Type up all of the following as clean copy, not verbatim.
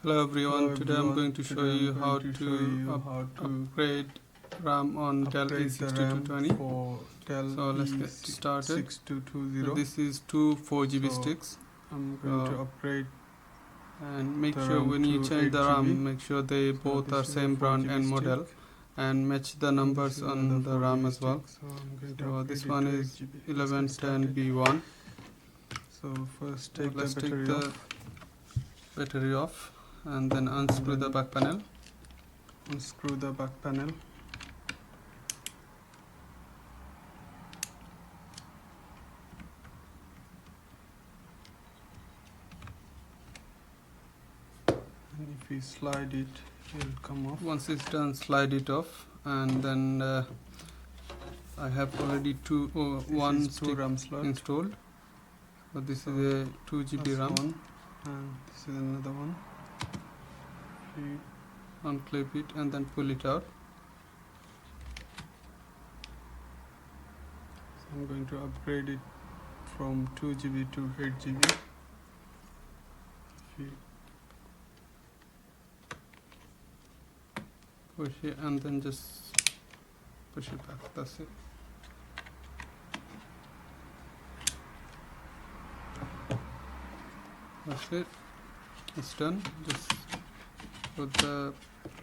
Hello everyone, today I'm going to show you how to upgrade RAM on DELL E6220. So let's get started. So this is two 4GB sticks. I'm going to upgrade, and make sure when you change the RAM, make sure they both are same brand and model, and match the numbers on the RAM as well. So this one is 1110B1. So first let's take the battery off and then unscrew the back panel. Unscrew the back panel. And if we slide it, it will come off. Once it's done, slide it off, and then I have already one stick RAM slot installed. So this is a 2GB RAM. One, and this is another one. Unclip it and then pull it out. So I'm going to upgrade it from 2GB to 8GB. Push it and then just push it back. That's it. That's it. It's done. Just put the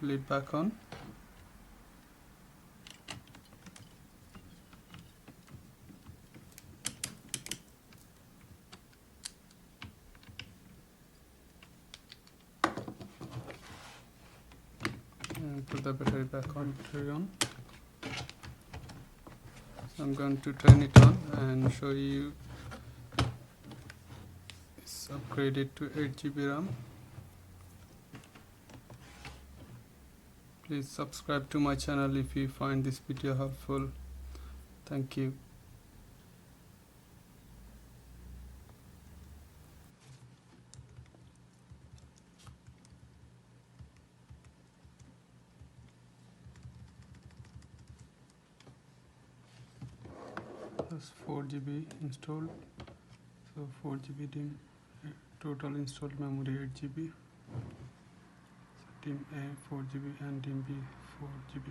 lid back on. And put the battery back on. So I'm going to turn it on and show you it's upgraded to 8GB RAM. Please subscribe to my channel if you find this video helpful. Thank you. That's 4GB installed. So 4GB DIMM, total installed memory 8GB. So DIMM A 4GB and DIMM B 4GB.